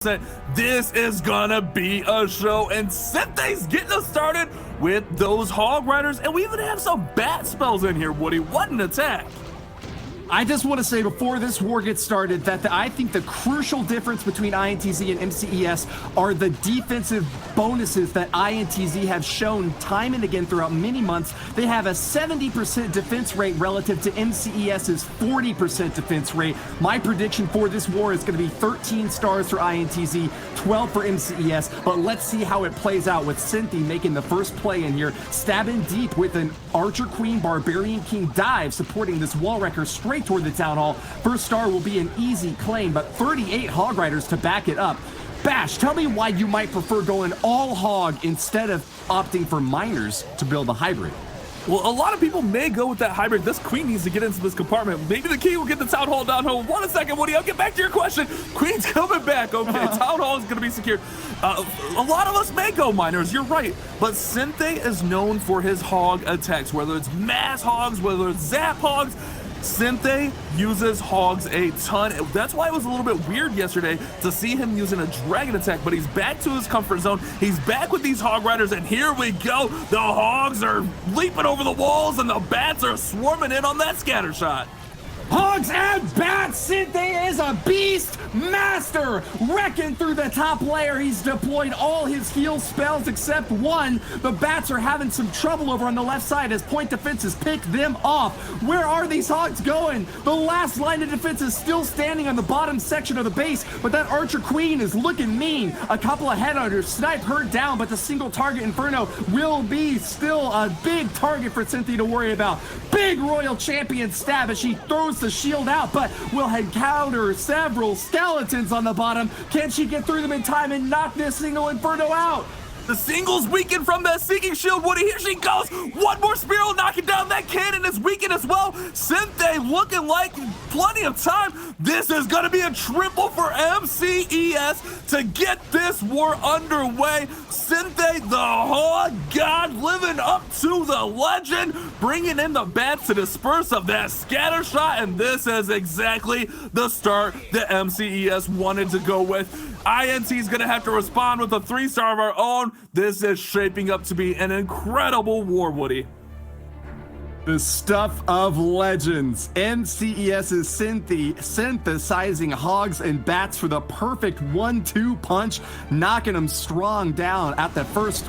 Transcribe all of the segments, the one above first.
content. This is gonna be a show, and Synthe's getting us started with those Hog Riders, and we even have some bat spells in here, Woody. What an attack! I just want to say before this war gets started that I think the crucial difference between INTZ and MCES are the defensive bonuses that INTZ have shown time and again throughout many months. They have a 70% defense rate relative to MCES's 40% defense rate. My prediction for this war is going to be 13 stars for INTZ, 12 for MCES, but let's see how it plays out with Cynthia making the first play in here, stabbing deep with an Archer Queen Barbarian King dive, supporting this wall wrecker straight toward the Town Hall. First star will be an easy claim, but 38 Hog Riders to back it up. Bash, tell me why you might prefer going all hog instead of opting for miners to build a hybrid. Well, a lot of people may go with that hybrid. This queen needs to get into this compartment. Maybe the king will get the Town Hall down home. 1 second, Woody, I'll get back to your question. Queen's coming back. Okay, Town Hall is going to be secured. A lot of us may go miners, you're right. But Synthé is known for his hog attacks, whether it's mass hogs, whether it's zap hogs. Synthé uses hogs a ton. That's why it was a little bit weird yesterday to see him using a dragon attack, but he's back to his comfort zone. He's back with these Hog Riders, and here we go. The hogs are leaping over the walls, and the bats are swarming in on that scatter shot. Hogs and bats! Cynthia is a beast master! Wrecking through the top layer. He's deployed all his heal spells except one. The bats are having some trouble over on the left side as point defenses pick them off. Where are these hogs going? The last line of defense is still standing on the bottom section of the base, but that Archer Queen is looking mean. A couple of headhunters snipe her down, but the single target Inferno will be still a big target for Cynthia to worry about. Big Royal Champion stab as she throws the shield out, but will encounter several skeletons on the bottom. Can she get through them in time and knock this single Inferno out? The single's weakened from that Seeking Shield, Woody. Here she goes. One more spear will knock it down. That cannon is weakened as well. Synthé looking like plenty of time. This is going to be a triple for MCES to get this war underway. Synthé, the Hog God, living up to the legend, bringing in the bats to disperse of that scatter shot, and this is exactly the start that MCES wanted to go with. INT is going to have to respond with a 3-star of our own. This is shaping up to be an incredible war, Woody. The stuff of legends. MCES's synthesizing hogs and bats for the perfect 1-2 punch, knocking them strong down at the first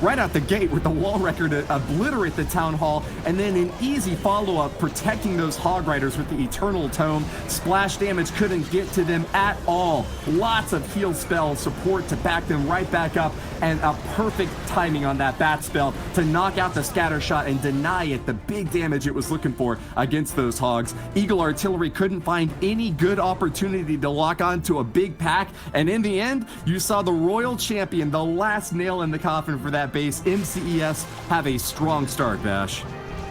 right out the gate with the wall wrecker to obliterate the Town Hall, and then an easy follow-up protecting those Hog Riders with the Eternal Tome. Splash damage couldn't get to them at all. Lots of heal spell support to back them right back up, and a perfect timing on that bat spell to knock out the scatter shot and deny it the big damage it was looking for against those hogs. Eagle Artillery couldn't find any good opportunity to lock on to a big pack, and in the end, you saw the Royal Champion, the last nail in the coffin for that base. MCES have a strong start, Bash.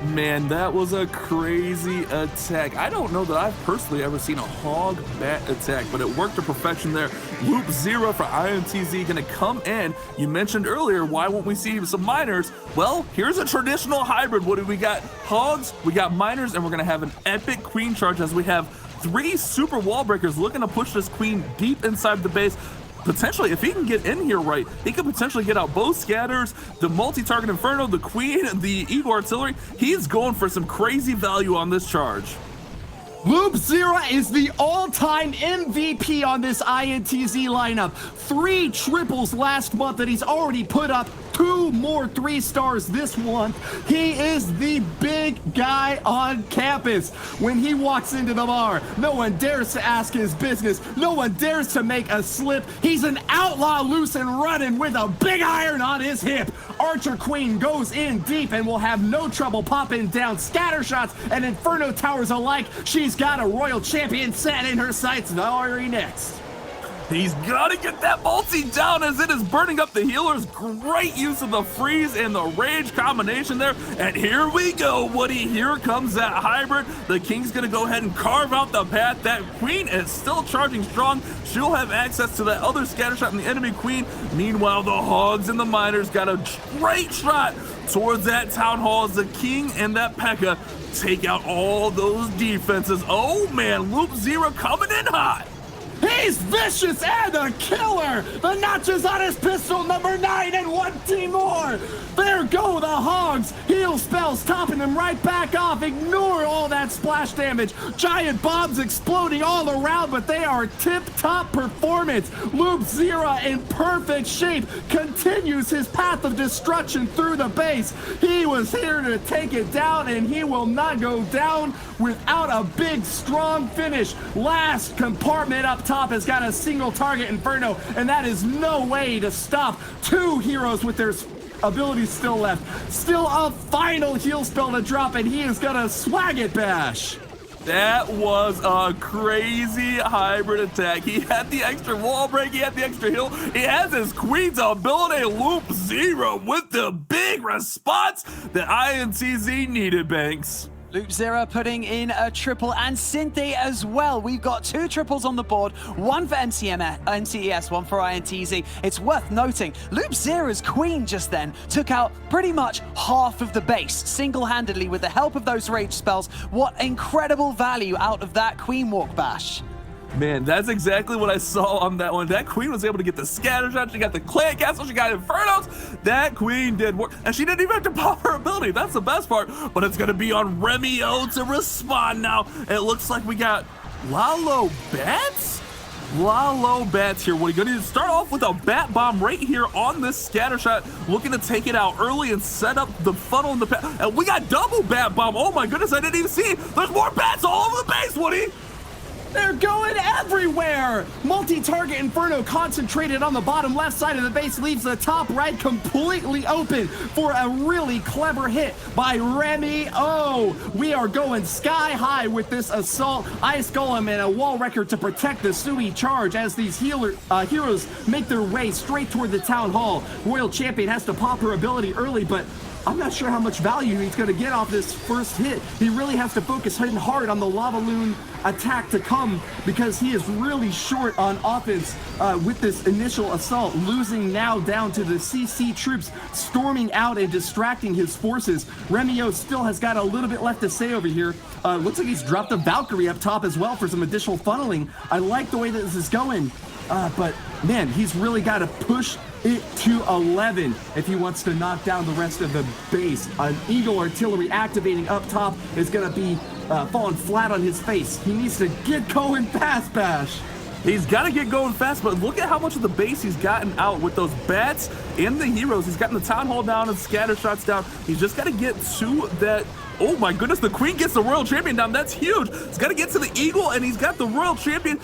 Man, that was a crazy attack. I don't know that I've personally ever seen a hog bat attack, but it worked to perfection there. Loop 0 for INTZ gonna come in. You mentioned earlier, why won't we see some miners? Well, here's a traditional hybrid. What do we got? Hogs, we got miners, and we're gonna have an epic queen charge as we have 3 super wall breakers looking to push this queen deep inside the base. Potentially, if he can get in here right, he could potentially get out both scatters, the multi-target Inferno, the Queen, the Eagle Artillery. He's going for some crazy value on this charge. Loop 0 is the all-time MVP on this INTZ lineup. 3 triples last month that he's already put up. 2 more 3-stars this month. He is the big guy on campus. When he walks into the bar, no one dares to ask his business. No one dares to make a slip. He's an outlaw loose and running with a big iron on his hip. Archer Queen goes in deep and will have no trouble popping down scatter shots and Inferno towers alike. She's got a Royal Champion set in her sights very next. He's got to get that multi down as it is burning up the healers. Great use of the freeze and the rage combination there. And here we go, Woody. Here comes that hybrid. The king's going to go ahead and carve out the path. That queen is still charging strong. She'll have access to that other scatter shot in the enemy queen. Meanwhile, the hogs and the miners got a great shot towards that town hall as the king and that P.E.K.K.A. take out all those defenses. Oh man, Loop 0 coming in hot. He He's vicious and a killer. The notches on his pistol, number 9, and 1 team more. There go the Hogs. Heal spells topping him right back off. Ignore all that splash damage. Giant bombs exploding all around, but they are tip-top performance. Loop Zera in perfect shape continues his path of destruction through the base. He was here to take it down, and he will not go down without a big, strong finish. Last compartment up top has got a single target Inferno, and that is no way to stop 2 heroes with their abilities still left. Still a final heal spell to drop, and he is gonna swag it, Bash. That was a crazy hybrid attack. He had the extra wall break, he had the extra heal, he has his Queen's ability, Loop Zera, with the big response that INTZ needed, Banks. Loop Zera putting in a triple, and Synthé as well. We've got 2 triples on the board, 1 for MCES, 1 for INTZ. It's worth noting, Loop Zera's Queen just then took out pretty much half of the base, single-handedly with the help of those rage spells. What incredible value out of that Queen Walk, Bash. Man, that's exactly what I saw on that one. That Queen was able to get the scatter shot, she got the clan castle, she got Infernos. That Queen did work, and she didn't even have to pop her ability. That's the best part, but it's gonna be on Remio to respond now. It looks like we got Lalo Bats? Lalo Bats here. What are you gonna do? Start off with a bat bomb right here on this scatter shot, looking to take it out early and set up the funnel in the path. And we got double bat bomb. Oh my goodness, I didn't even see it. There's more bats all over the base, Woody. They're going everywhere! Multi-target Inferno concentrated on the bottom left side of the base leaves the top right completely open for a really clever hit by Remy O. We are going sky high with this assault. Ice Golem and a wall record to protect the Sui charge as these heroes make their way straight toward the town hall. Royal Champion has to pop her ability early, but I'm not sure how much value he's going to get off this first hit. He really has to focus hitting hard on the Lava Loon attack to come because he is really short on offense with this initial assault, losing now down to the CC troops storming out and distracting his forces. Remio still has got a little bit left to say over here. Looks like he's dropped a Valkyrie up top as well for some additional funneling. I like the way that this is going, but man, he's really got to push it to 11 if he wants to knock down the rest of the base. An Eagle Artillery activating up top is going to be falling flat on his face. He needs to get going fast, Bash. He's got to get going fast, but look at how much of the base he's gotten out with those bats and the heroes. He's gotten the Town Hall down and scatter shots down. He's just got to get to that. Oh my goodness, the Queen gets the Royal Champion down. That's huge. He's got to get to the Eagle, and he's got the Royal Champion,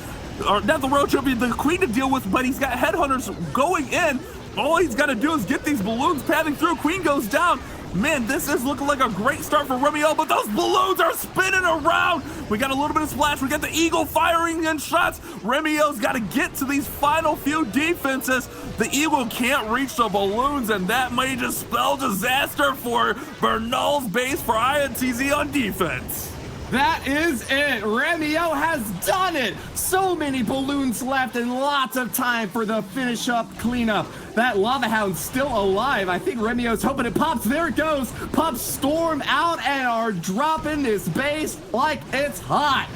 or not the Royal Champion, the Queen to deal with, but he's got Headhunters going in. All he's got to do is get these balloons pathing through. Queen goes down. Man, this is looking like a great start for Remio, but those balloons are spinning around. We got a little bit of splash. We got the Eagle firing in shots. Remio's got to get to these final few defenses. The Eagle can't reach the balloons, and that may just spell disaster for Bernal's base for INTZ on defense. That is it. Remio has done it. So many balloons left and lots of time for the finish up cleanup. That Lava Hound's still alive. I think Remio's hoping it pops. There it goes. Pups storm out and are dropping this base like it's hot.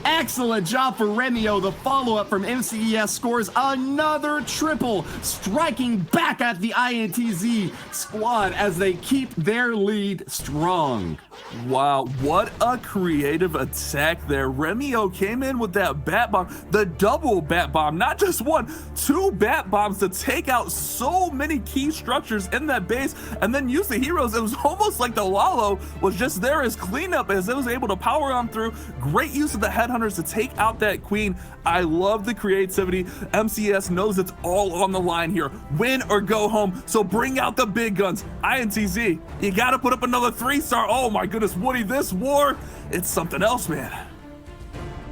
Excellent job for Remio. The follow-up from MCES scores another triple, striking back at the INTZ squad as they keep their lead strong. Wow, what a creative attack there. Remio came in with that bat bomb, the double bat bomb, not just one, 2 bat bombs to take out so many key structures in that base, and then use the heroes. It was almost like the Lalo was just there as cleanup as it was able to power on through. Great use of the Headhunters to take out that Queen. I love the creativity. MCES knows it's all on the line here. Win or go home, so bring out the big guns. INTZ, you gotta put up another 3-star. Oh my goodness, Woody, this war, it's something else, man.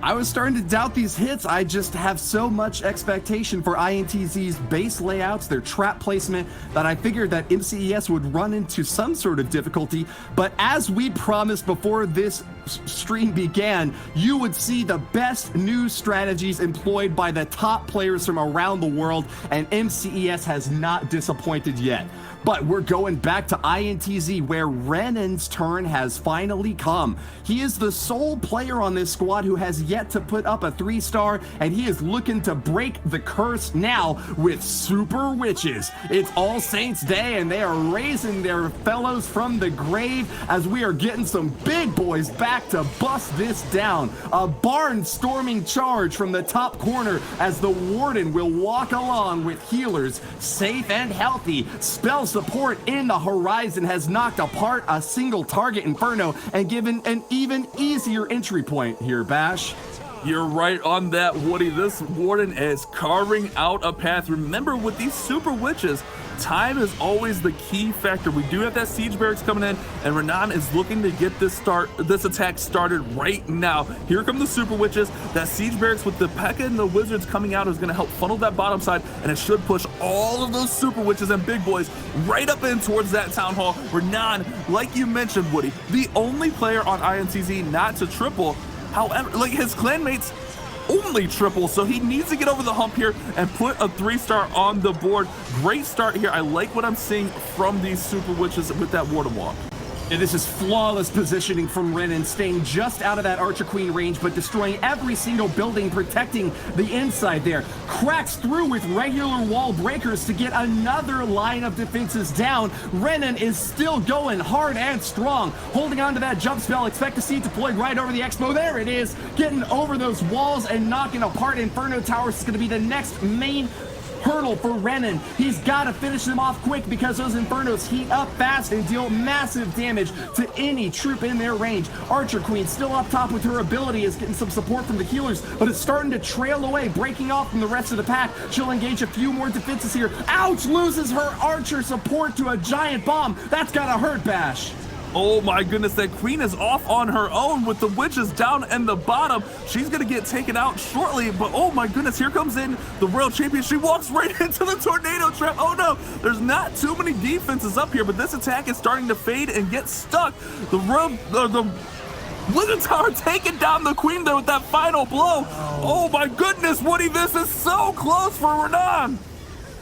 I was starting to doubt these hits. I just have so much expectation for INTZ's base layouts, their trap placement, that I figured that MCES would run into some sort of difficulty. But as we promised before this stream began, you would see the best new strategies employed by the top players from around the world, and MCES has not disappointed yet. But we're going back to INTZ, where Renan's turn has finally come. He is the sole player on this squad who has yet to put up a 3-star, and he is looking to break the curse now with Super Witches. It's All Saints Day, and they are raising their fellows from the grave as we are getting some big boys back to bust this down. A barnstorming charge from the top corner as the Warden will walk along with healers, safe and healthy. Spell support in the horizon has knocked apart a single target Inferno and given an even easier entry point here, Bash. You're right on that, Woody. This Warden is carving out a path. Remember, with these Super Witches, time is always the key factor. We do have that Siege Barracks coming in, and Renan is looking to get this attack started right now. Here come the Super Witches. That Siege Barracks with the P.E.K.K.A. and the Wizards coming out is going to help funnel that bottom side, and it should push all of those Super Witches and big boys right up in towards that Town Hall. Renan, like you mentioned, Woody, the only player on INTZ not to triple. However, like, his clanmates only triple, so he needs to get over the hump here and put a 3-star on the board. Great start here. I like what I'm seeing from these Super Witches with that Warden Walk. And this is flawless positioning from Renan, staying just out of that Archer Queen range, but destroying every single building, protecting the inside there. Cracks through with regular wall breakers to get another line of defenses down. Renan is still going hard and strong, holding on to that jump spell. Expect to see it deployed right over the Expo. There it is, getting over those walls and knocking apart Inferno Towers. Is going to be the next main hurdle for Renan. He's got to finish them off quick because those Infernos heat up fast and deal massive damage to any troop in their range. Archer Queen still up top with her ability, is getting some support from the healers, but it's starting to trail away, breaking off from the rest of the pack. She'll engage a few more defenses here. Ouch! Loses her Archer support to a giant bomb. That's gotta hurt, Bash. Oh my goodness, that Queen is off on her own with the Witches down in the bottom. She's gonna get taken out shortly, but oh my goodness, here comes in the World Champion. She walks right into the Tornado Trap. Oh no, there's not too many defenses up here, but this attack is starting to fade and get stuck. The Wizard Tower taking down the Queen there with that final blow. Oh my goodness, Woody, this is so close for Renan.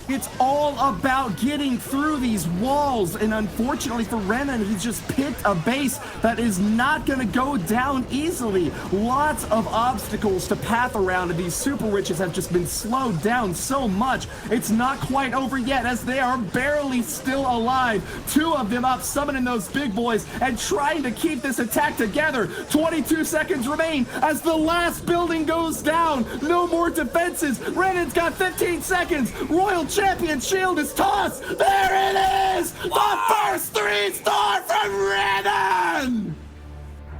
It's all about getting through these walls, and unfortunately for Renan, he's just picked a base that is not going to go down easily. Lots of obstacles to path around, and these Super Witches have just been slowed down so much. It's not quite over yet, as they are barely still alive. 2 of them up, summoning those big boys and trying to keep this attack together. 22 seconds remain as the last building goes down. No more defenses. Renan's got 15 seconds. Royal Champion shield is tossed. There it is! The first 3-star from Renan!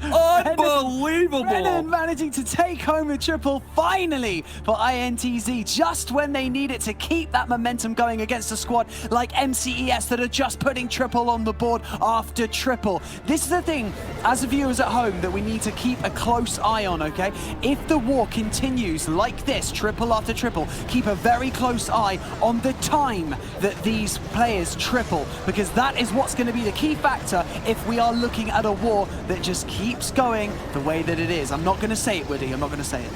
Unbelievable! Renan managing to take home a triple finally for INTZ, just when they need it to keep that momentum going against a squad like MCES that are just putting triple on the board after triple. This is the thing, as viewers at home, that we need to keep a close eye on, okay? If the war continues like this, triple after triple, keep a very close eye on the time that these players triple, because that is what's going to be the key factor if we are looking at a war that just keeps going the way that it is. I'm not going to say it, Woody. I'm not going to say it.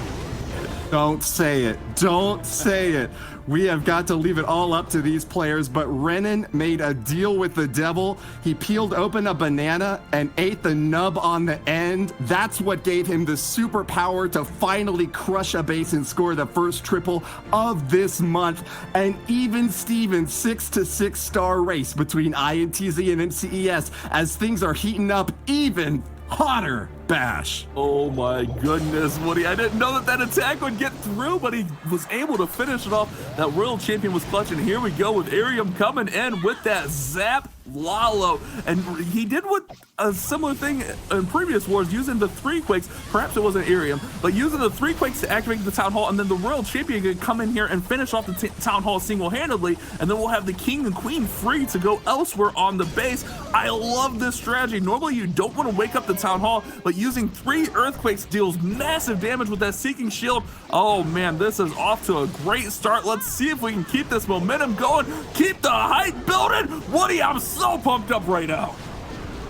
Don't say it. Don't say it. We have got to leave it all up to these players, but Renan made a deal with the devil. He peeled open a banana and ate the nub on the end. That's what gave him the superpower to finally crush a base and score the first triple of this month. An even Steven 6-to-6-star race between INTZ and MCES as things are heating up even hotter, Bash. Oh my goodness, Woody. I didn't know that attack would get through, but he was able to finish it off. That Royal Champion was clutch, and here we go with Arium coming in with that Zap Lalo. And he did what a similar thing in previous wars, using the 3 quakes. Perhaps it wasn't Arium, but using the 3 quakes to activate the Town Hall, and then the Royal Champion can come in here and finish off the Town Hall single-handedly, and then we'll have the King and Queen free to go elsewhere on the base. I love this strategy. Normally you don't want to wake up the Town Hall, but using 3 Earthquakes deals massive damage with that Seeking Shield. Oh man, this is off to a great start. Let's see if we can keep this momentum going, keep the hype building. Woody, I'm so pumped up right now.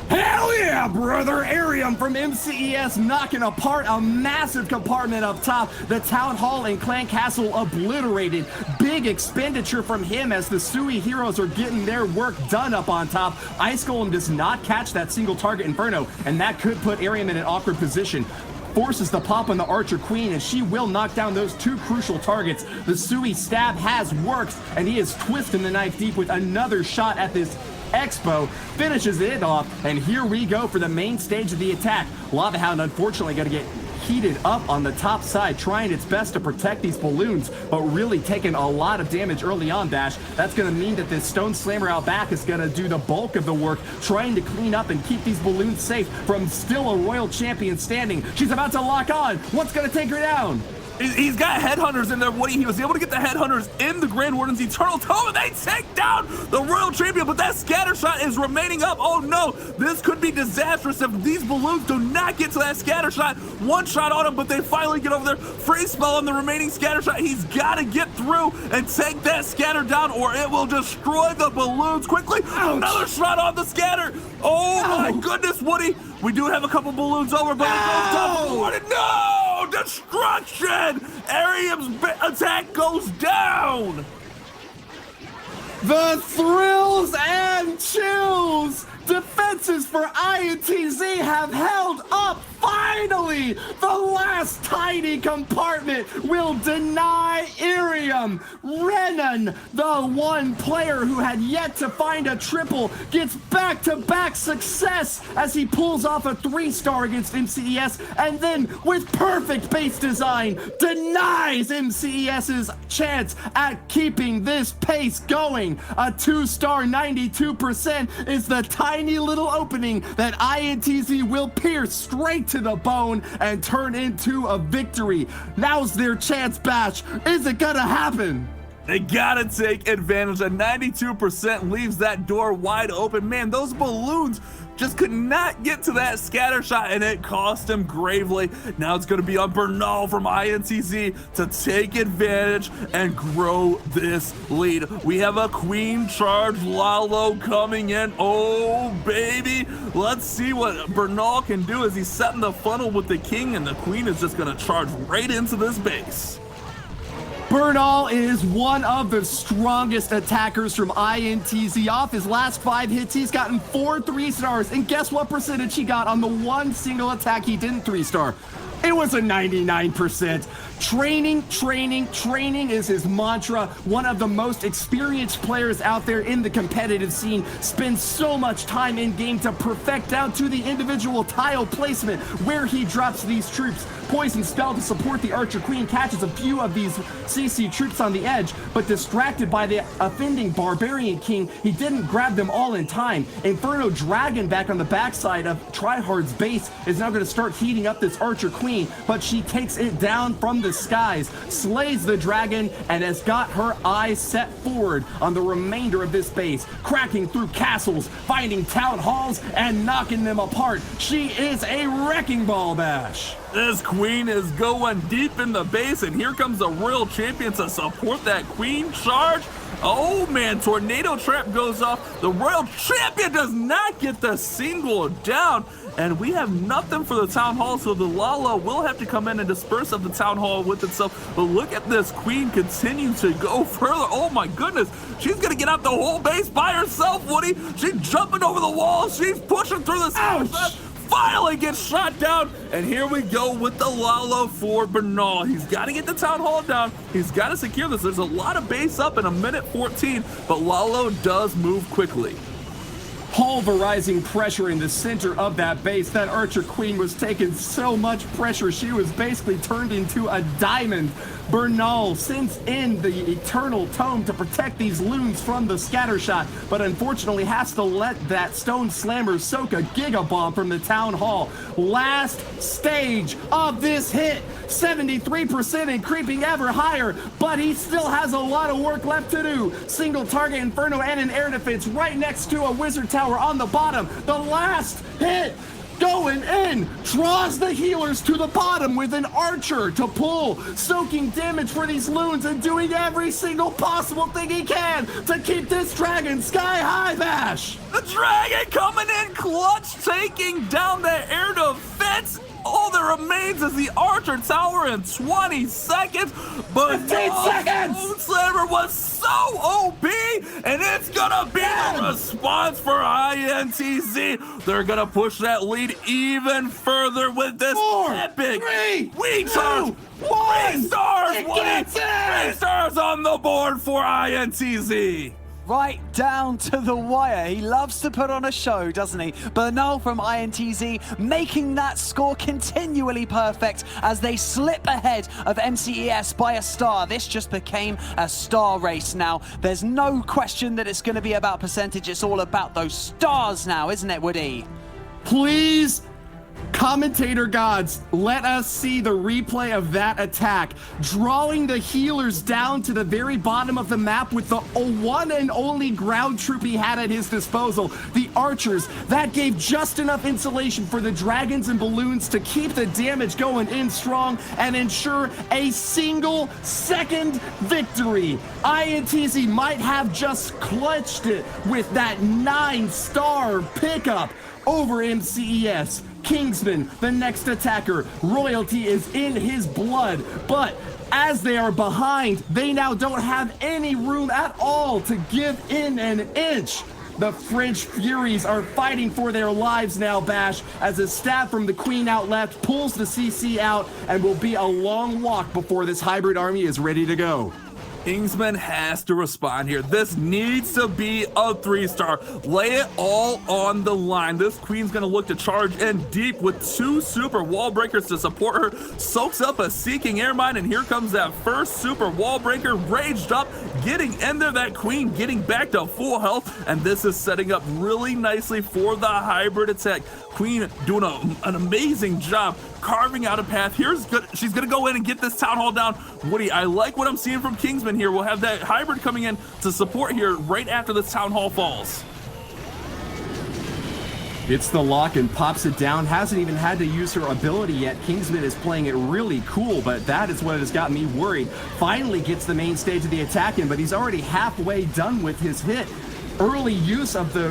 Hell yeah, brother! Arium from MCES knocking apart a massive compartment up top. The Town Hall and Clan Castle obliterated. Big expenditure from him as the Sui heroes are getting their work done up on top. Ice Golem does not catch that single target Inferno, and that could put Arium in an awkward position. Forces the pop on the Archer Queen, and she will knock down those two crucial targets. The Sui stab has worked, and he is twisting the knife deep with another shot at this Expo, finishes it off, and here we go for the main stage of the attack. Lava Hound unfortunately going to get heated up on the top side, trying its best to protect these balloons, but really taking a lot of damage early on, Bash. That's going to mean that this Stone Slammer out back is going to do the bulk of the work, trying to clean up and keep these balloons safe from still a Royal Champion standing. She's about to lock on. What's going to take her down? He's got Headhunters in there, Woody. He was able to get the Headhunters in the Grand Warden's Eternal Tome, and they take down the Royal Champion, but that scatter shot is remaining up. Oh no, this could be disastrous if these balloons do not get to that scatter shot. One shot on him, but they finally get over there. Free spell on the remaining scatter shot. He's got to get through and take that scatter down, or it will destroy the balloons quickly. Ouch. Another shot on the scatter. Oh my goodness, Woody. We do have a couple balloons over, but it goes down. No! Destruction! Arium's attack goes down! The thrills and chills! Defenses for INTZ have held up. Finally, the last tiny compartment will deny Arium. Renan, the one player who had yet to find a triple, gets back-to-back success as he pulls off a 3-star against MCES, and then with perfect base design denies MCES's chance at keeping this pace going. A 2-star 92% is the tiny little opening that INTZ will pierce straight to the bone and turn into a victory. Now's their chance, Bash. Is it gonna happen? They gotta take advantage. A 92% leaves that door wide open. Man, those balloons just could not get to that scatter shot, and it cost him gravely. Now it's going to be on Bernal from INTZ to take advantage and grow this lead. We have a Queen Charge Lalo coming in. Oh, baby. Let's see what Bernal can do as he's setting the funnel with the King, and the Queen is just going to charge right into this base. Bernal is one of the strongest attackers from INTZ. Off his last 5 hits, he's gotten 4 3-stars. And guess what percentage he got on the one single attack he didn't 3-star? It was a 99%. Training, training, training is his mantra. One of the most experienced players out there in the competitive scene, spends so much time in game to perfect down to the individual tile placement where he drops these troops. Poison spell to support the Archer Queen, catches a few of these CC troops on the edge, but distracted by the offending Barbarian King, he didn't grab them all in time. Inferno Dragon back on the backside of Tryhard's base is now going to start heating up this Archer Queen, but she takes it down from the skies, slays the dragon, and has got her eyes set forward on the remainder of this base, cracking through castles, finding town halls, and knocking them apart. She is a wrecking ball, Bash. This Queen is going deep in the base, and here comes the Royal Champion to support that Queen charge. Oh man, Tornado Trap goes off. The Royal Champion does not get the single down, and we have nothing for the Town Hall, so the Lala will have to come in and disperse of the Town Hall with itself. But look at this Queen continue to go further. Oh my goodness, she's gonna get out the whole base by herself, Woody. She's jumping over the walls, she's pushing through the Ouch! Finally gets shot down, and here we go with the Lalo for Bernal. He's got to get the Town Hall down. He's got to secure this. There's a lot of base up in a minute 14, but Lalo does move quickly. Pulverizing pressure in the center of that base. That Archer Queen was taking so much pressure, she was basically turned into a diamond. Bernal sends in the Eternal Tome to protect these loons from the scatter shot, but unfortunately has to let that Stone Slammer soak a Giga Bomb from the Town Hall. Last stage of this hit, 73% and creeping ever higher, but he still has a lot of work left to do. Single target Inferno and an air defense right next to a Wizard Tower on the bottom. The last hit. going in, draws the healers to the bottom with an archer to pull, soaking damage for these loons and doing every single possible thing he can to keep this dragon sky high, Bash. The dragon coming in clutch, taking down the air defense. All that remains is the Archer Tower in 20 seconds, but 15 seconds! Moon Slammer was so OP, and it's gonna be the response for INTZ. They're gonna push that lead even further with this 4, epic 3, recharge. 2, 1. 3 stars, It Woody! gets it! 3 stars on the board for INTZ. Right down to the wire. He loves to put on a show, doesn't he? Bernal from INTZ making that score continually perfect as they slip ahead of MCES by a star. This just became a star race now. There's no question that it's going to be about percentage. It's all about those stars now, isn't it, Woody? Please, commentator gods, let us see the replay of that attack, drawing the healers down to the very bottom of the map with the one and only ground troop he had at his disposal, the archers. That gave just enough insulation for the dragons and balloons to keep the damage going in strong and ensure a single second victory. INTZ might have just clutched it with that 9-star pickup over MCES. Kingsman, the next attacker. Royalty is in his blood, but as they are behind, they now don't have any room at all to give in an inch. The French Furies are fighting for their lives now, Bash, as a stab from the Queen out left pulls the CC out and will be a long walk before this hybrid army is ready to go. Kingsman has to respond here. This needs to be a 3-star. Lay it all on the line. This Queen's gonna look to charge in deep with 2 super wall breakers to support her. Soaks up a Seeking Airmine, and here comes that first super wall breaker, raged up, getting in there. That Queen getting back to full health, and this is setting up really nicely for the hybrid attack. Queen doing an amazing job carving out a path. She's gonna go in and get this town hall down. Woody, I like what I'm seeing from Kingsman here. We'll have that hybrid coming in to support here right after this town hall falls. It's the lock and pops it down. Hasn't even had to use her ability yet. Kingsman is playing it really cool, but that is what has got me worried. Finally gets the main stage of the attack in, but he's already halfway done with his hit. Early use of the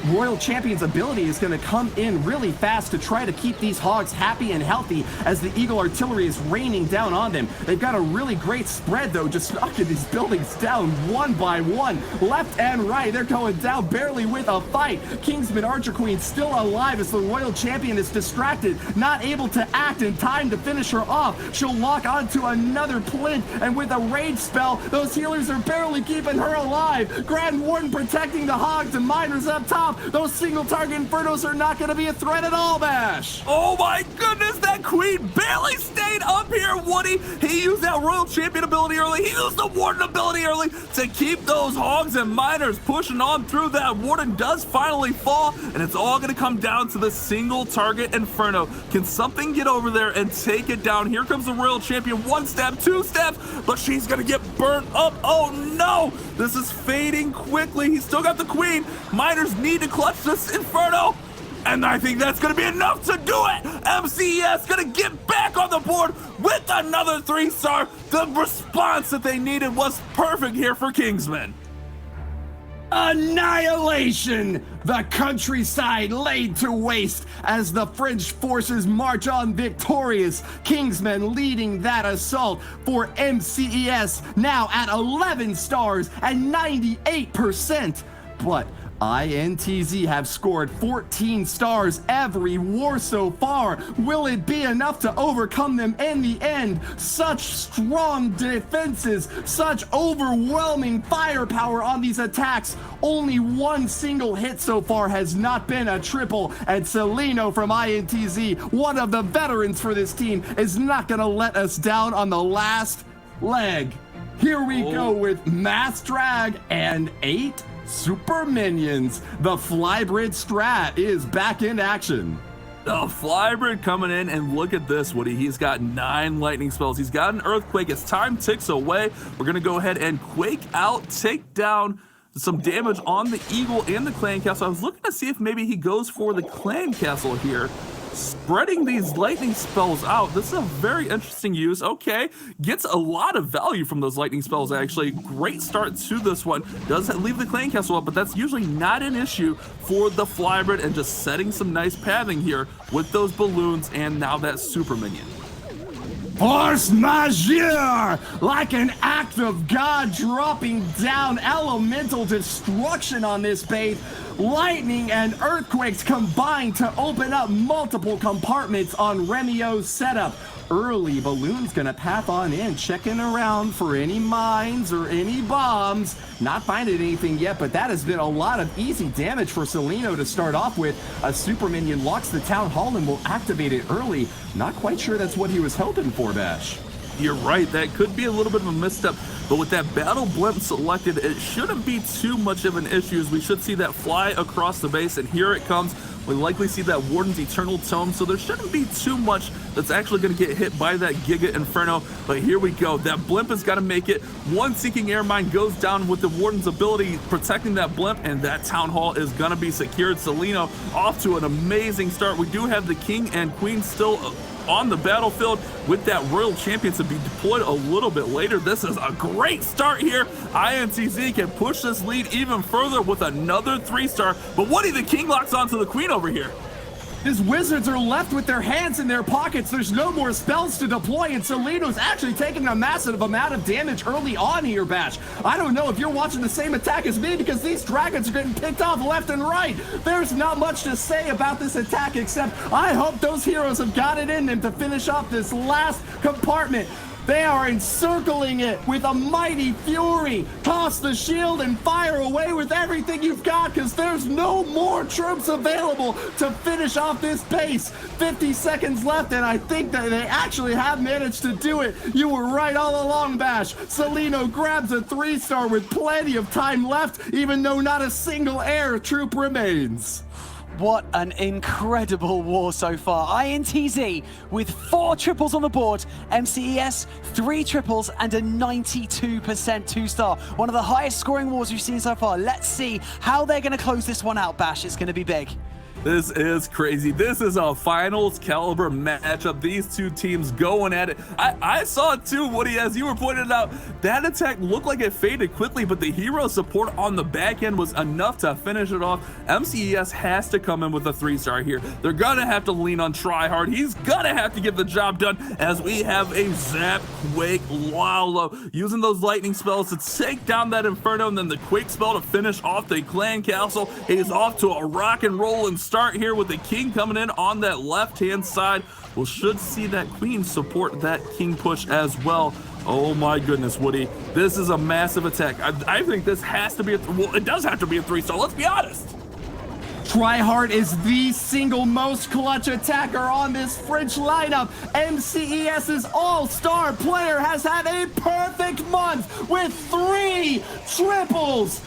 Royal Champion's ability is going to come in really fast to try to keep these hogs happy and healthy as the Eagle Artillery is raining down on them. They've got a really great spread, though, just knocking these buildings down one by one. Left and right, they're going down barely with a fight. Kingsman Archer Queen still alive as the Royal Champion is distracted, not able to act in time to finish her off. She'll lock onto another plinth, and with a rage spell, those healers are barely keeping her alive. Grand Warden protecting the hogs and miners up top. Those single target infernos are not going to be a threat at all, Bash. Oh my goodness, that Queen barely stayed up here, Woody. He used that Royal Champion ability early. He used the Warden ability early to keep those hogs and miners pushing on through. That Warden does finally fall, and it's all going to come down to the single target inferno. Can something get over there and take it down? Here comes the Royal Champion. 1 step, 2 steps, but she's going to get burnt up. Oh no, this is fading quickly. He's still got the Queen. Miners need to clutch this inferno, and I think that's going to be enough to do it. MCES going to get back on the board with another 3-star. The response that they needed was perfect here for Kingsman. Annihilation! The countryside laid to waste as the French forces march on victorious. Kingsman leading that assault for MCES, now at 11 stars and 98%. But INTZ have scored 14 stars every war so far. Will it be enough to overcome them in the end? Such strong defenses, such overwhelming firepower on these attacks. Only 1 single hit so far has not been a triple, and Celino from INTZ, one of the veterans for this team, is not going to let us down on the last leg. Here we go with Mass Drag and 8 Super Minions. The Flybrid strat is back in action. The Flybrid coming in, and look at this, Woody. He's got 9 lightning spells. He's got an earthquake. As time ticks away, we're going to go ahead and quake out, take down some damage on the Eagle and the Clan Castle. I was looking to see if maybe he goes for the Clan Castle here. Spreading these lightning spells out. This is a very interesting use. Okay, gets a lot of value from those lightning spells, actually. Great start to this one. Does leave the Clan Castle up, but that's usually not an issue for the Flybird, and just setting some nice pathing here with those balloons and now that super minion. Force majeure! Like an act of God dropping down elemental destruction on this base. Lightning and earthquakes combine to open up multiple compartments on Remio's setup. Early balloon's gonna path on in, checking around for any mines or any bombs. Not finding anything yet, but that has been a lot of easy damage for Celino to start off with. A super minion locks the town hall and will activate it early. Not quite sure that's what he was hoping for, Bash. You're right, that could be a little bit of a misstep, but with that battle blimp selected, it shouldn't be too much of an issue, as we should see that fly across the base, and here it comes. We likely see that Warden's Eternal Tome, so there shouldn't be too much that's actually going to get hit by that Giga Inferno, but here we go. That blimp has got to make it. One Seeking Air Mine goes down with the Warden's ability protecting that blimp, and that Town Hall is going to be secured. Celino off to an amazing start. We do have the King and Queen still on the battlefield with that Royal Champion to be deployed a little bit later. This is a great start here. INTZ can push this lead even further with another 3-star, but Woody the King locks onto the Queen over here. His wizards are left with their hands in their pockets. There's no more spells to deploy, and Celino's actually taking a massive amount of damage early on here, Bash. I don't know if you're watching the same attack as me, because these dragons are getting picked off left and right. There's not much to say about this attack, except I hope those heroes have got it in them to finish off this last compartment. They are encircling it with a mighty fury. Toss the shield and fire away with everything you've got, because there's no more troops available to finish off this base. 50 seconds left, and I think that they actually have managed to do it. You were right all along, Bash. Celino grabs a 3-star with plenty of time left, even though not a single air troop remains. What an incredible war so far. INTZ with 4 triples on the board. MCES, 3 triples and a 92% 2-star. One of the highest scoring wars we've seen so far. Let's see how they're going to close this one out, Bash. It's going to be big. This is crazy. This is a finals caliber matchup. These two teams going at it. I saw it too, Woody, as you were pointing out. That attack looked like it faded quickly, but the hero support on the back end was enough to finish it off. MCES has to come in with a 3-star here. They're gonna have to lean on Tryhard. He's gonna have to get the job done, as we have a Zap, Quake, Lalo using those lightning spells to take down that Inferno, and then the Quake spell to finish off the Clan Castle. He's off to a rock and roll and start here with the King coming in on that left-hand side. We should see that Queen support that King push as well. Oh my goodness, Woody. This is a massive attack. I think this has to be well, it does have to be a 3-star, let's be honest. Tryhard is the single most clutch attacker on this French lineup. MCES's all-star player has had a perfect month with 3 triples.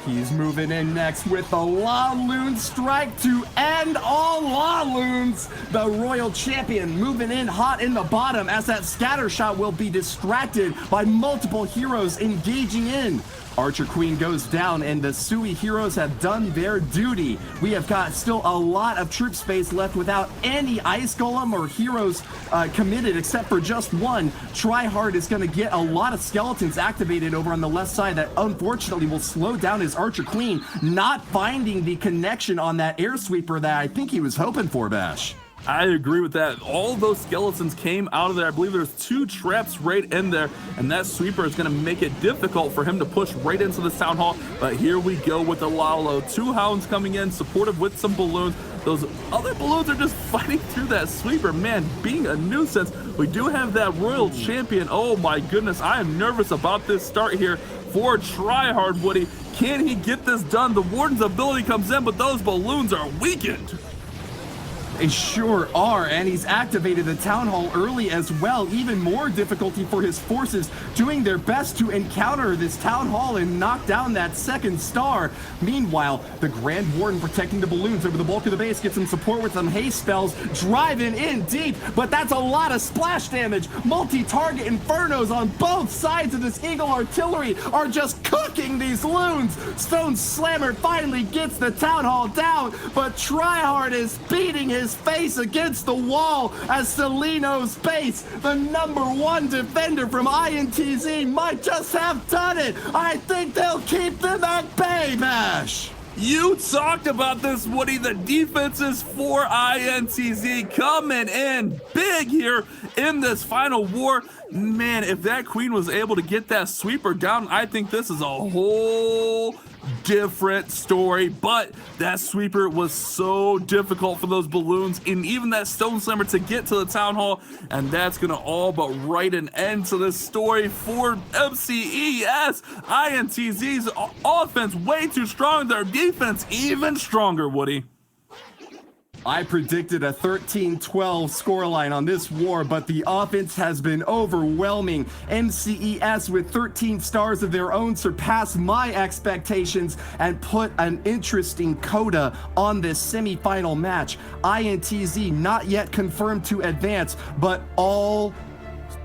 He's moving in next with the Laloon strike to end all Laloons. The Royal Champion moving in hot in the bottom, as that scatter shot will be distracted by multiple heroes engaging in. Archer Queen goes down, and the Sui heroes have done their duty. We have got still a lot of troop space left without any Ice Golem or heroes committed, except for just one. Tryhard is going to get a lot of skeletons activated over on the left side that unfortunately will slow down his Archer Queen, not finding the connection on that air sweeper that I think he was hoping for, Bash. I agree with that. All those skeletons came out of there. I believe there's 2 traps right in there, and that sweeper is going to make it difficult for him to push right into this town hall. But here we go with the Lalo. 2 hounds coming in, supported with some balloons. Those other balloons are just fighting through that sweeper. Man, being a nuisance. We do have that Royal Champion. Oh my goodness, I am nervous about this start here for Tryhard, Woody. Can he get this done? The Warden's ability comes in, but those balloons are weakened. They sure are, and he's activated the Town Hall early as well. Even more difficulty for his forces, doing their best to encounter this Town Hall and knock down that second star. Meanwhile, the Grand Warden protecting the balloons over the bulk of the base, gets some support with some haste spells, driving in deep, but that's a lot of splash damage. Multi-target infernos on both sides of this Eagle artillery are just cooking these loons. Stone Slammer finally gets the Town Hall down, but Tryhard is beating his face against the wall as Celino's base, the #1 defender from INTZ, might just have done it. I think they'll keep them at bay, Bash. You talked about this, Woody. The defenses for INTZ coming in big here in this final war. Man, if that queen was able to get that sweeper down, I think this is a whole different story. But that sweeper was so difficult for those balloons and even that Stone Slammer to get to the Town Hall, and that's gonna all but write an end to this story for MCES. INTZ's offense way too strong, their defense even stronger, Woody. I predicted a 13-12 scoreline on this war, but the offense has been overwhelming. MCES with 13 stars of their own surpassed my expectations and put an interesting coda on this semi-final match. INTZ not yet confirmed to advance, but all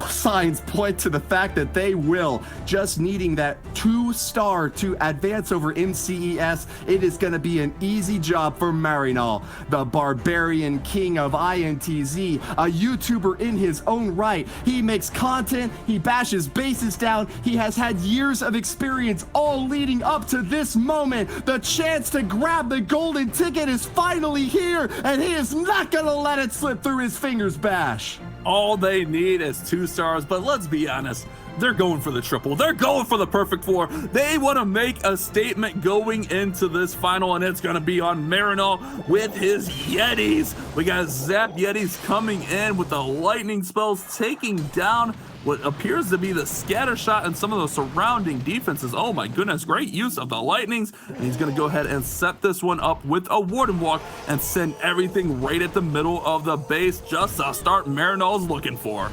signs point to the fact that they will. Just needing that 2-star to advance over MCES, it is going to be an easy job for Marinol, the barbarian king of INTZ, a YouTuber in his own right. He makes content, he bashes bases down, he has had years of experience all leading up to this moment. The chance to grab the golden ticket is finally here, and he is not going to let it slip through his fingers, Bash. All they need is 2 stars, but let's be honest, they're going for the triple. They're going for the perfect 4. They want to make a statement going into this final, and it's going to be on Marinol with his Yetis. We got Zap Yetis coming in with the lightning spells, taking down what appears to be the scatter shot and some of the surrounding defenses. Oh my goodness, great use of the lightnings. And he's gonna go ahead and set this one up with a Warden Walk and send everything right at the middle of the base, just a start Marinol's looking for.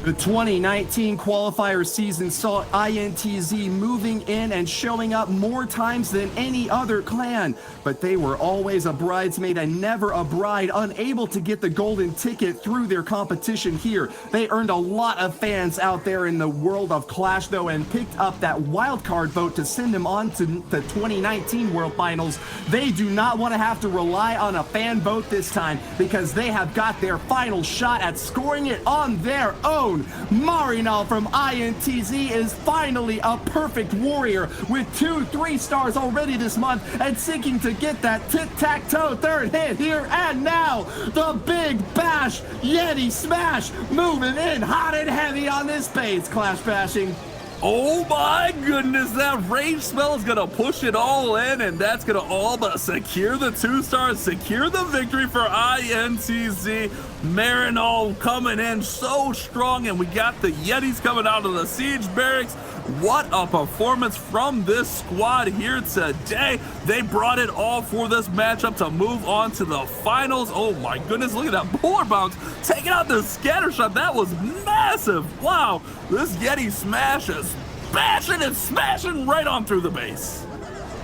The 2019 qualifier season saw INTZ moving in and showing up more times than any other clan, but they were always a bridesmaid and never a bride, unable to get the golden ticket through their competition here. They earned a lot of fans out there in the world of Clash though, and picked up that wildcard vote to send them on to the 2019 World Finals. They do not want to have to rely on a fan vote this time, because they have got their final shot at scoring it on their own. Marinol from INTZ is finally a perfect warrior with 2 3-stars already this month and seeking to get that tic-tac-toe 3rd hit here and now. The big bash Yeti smash moving in hot and heavy on this base, Clash bashing. Oh my goodness, that rage spell is gonna push it all in, and that's gonna all but secure the 2 stars, secure the victory for INTZ. Marinol coming in so strong, and we got the Yetis coming out of the siege barracks. What a performance from this squad here today. They brought it all for this matchup to move on to the finals. Oh my goodness, look at that polar bounce taking out the scatter shot. That was massive. Wow, this Yeti smash is bashing and smashing right on through the base.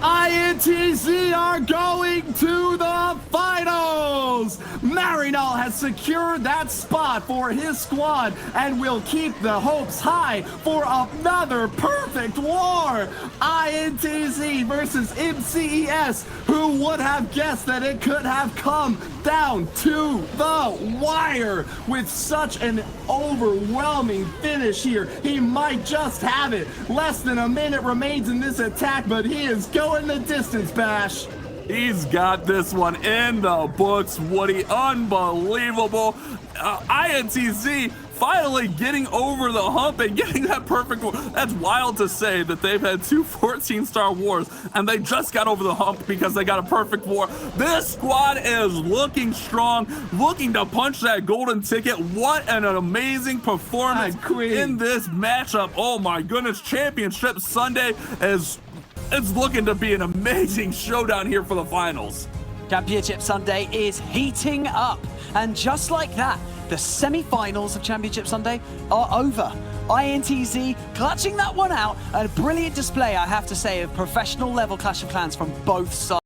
INTZ are going to the finals! Marinol has secured that spot for his squad and will keep the hopes high for another perfect war! INTZ versus MCES. Who would have guessed that it could have come down to the wire with such an overwhelming finish here? He might just have it. Less than a minute remains in this attack, but he is going the distance, Bash. He's got this one in the books, Woody. Unbelievable. INTZ finally getting over the hump and getting that perfect war. That's wild to say that they've had 2 14-star wars and they just got over the hump because they got a perfect war. This squad is looking strong, looking to punch that golden ticket. What an amazing performance in this matchup. Oh my goodness, Championship Sunday is... it's looking to be an amazing showdown here for the finals. Championship Sunday is heating up. And just like that, the semi-finals of Championship Sunday are over. INTZ clutching that one out. A brilliant display, I have to say, of professional level Clash of Clans from both sides.